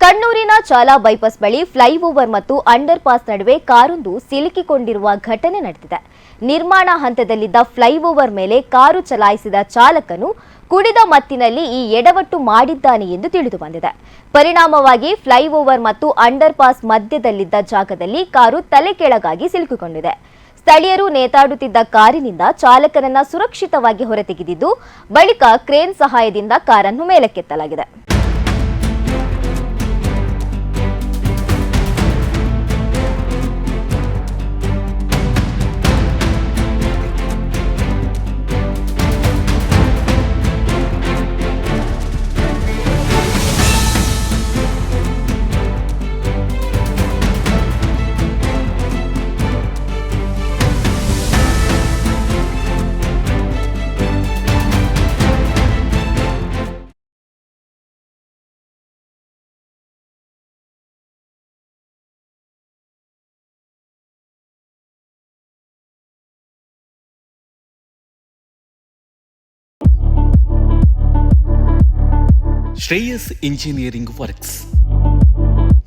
ಕಣ್ಣೂರಿನ ಚಾಲಾ bypass ಬಳಿ flyover ಮತ್ತು under pass ನಡುವೆ ಕಾರೊಂದು ಸಿಲುಕಿಕೊಂಡಿರುವ ಘಟನೆ ನಡೆದಿದೆ. ನಿರ್ಮಾಣ ಹಂತದಲ್ಲಿದ್ದ ಫ್ಲೈಓವರ್ ಮೇಲೆ ಕಾರು ಚಲಾಯಿಸಿದ ಚಾಲಕನು ಕುಡಿದ ಮತ್ತಿನಲ್ಲಿ ಈ ಎಡವಟ್ಟು ಮಾಡಿದ್ದಾನೆ ಎಂದು ತಿಳಿದು ಬಂದಿದೆ. ಪರಿಣಾಮವಾಗಿ ಫ್ಲೈಓವರ್ ಮತ್ತು ಅಂಡರ್ ಪಾಸ್ ಮಧ್ಯದಲ್ಲಿದ್ದ ಜಾಗದಲ್ಲಿ ಕಾರು ತಲೆ ಕೆಳಗಾಗಿ ಸಿಲುಕಿಕೊಂಡಿದೆ. ಸ್ಥಳೀಯರು ನೇತಾಡುತ್ತಿದ್ದ ಕಾರಿನಿಂದ ಚಾಲಕನನ್ನ ಸುರಕ್ಷಿತವಾಗಿ ಹೊರತೆಗೆದಿದ್ದು ಬಳಿಕ ಕ್ರೇನ್ ಸಹಾಯದಿಂದ ಕಾರನ್ನು ಮೇಲಕ್ಕೆತ್ತಲಾಗಿದೆ. ಶ್ರೇಯಸ್ ಇಂಜಿನಿಯರಿಂಗ್ ವರ್ಕ್ಸ್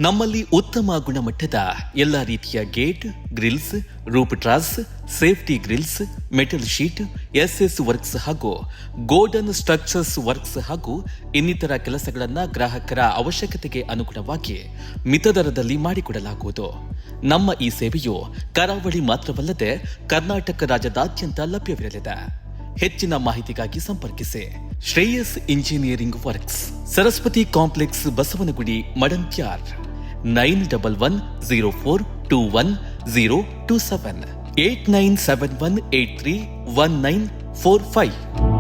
ನಮ್ಮಲ್ಲಿ ಉತ್ತಮ ಗುಣಮಟ್ಟದ ಎಲ್ಲ ರೀತಿಯ gate, grills, roof truss, safety grills, metal sheet, SS works ಹಾಗೂ ಗೋಲ್ಡನ್ ಸ್ಟ್ರಕ್ಚರ್ಸ್ ವರ್ಕ್ಸ್ ಹಾಗೂ ಇನ್ನಿತರ ಕೆಲಸಗಳನ್ನು ಗ್ರಾಹಕರ ಅವಶ್ಯಕತೆಗೆ ಅನುಗುಣವಾಗಿ ಮಿತ ದರದಲ್ಲಿ ಮಾಡಿಕೊಡಲಾಗುವುದು. ನಮ್ಮ ಈ ಸೇವೆಯು ಕರಾವಳಿ ಮಾತ್ರವಲ್ಲದೆ ಕರ್ನಾಟಕ ರಾಜ್ಯದಾದ್ಯಂತ ಲಭ್ಯವಿರಲಿದೆ. ಹೆಚ್ಚಿನ ಮಾಹಿತಿಗಾಗಿ ಸಂಪರ್ಕಿಸಿ Shreyas engineering works, Saraswati complex, Basavanagudi, Madantyar. 9104210027 8971831945.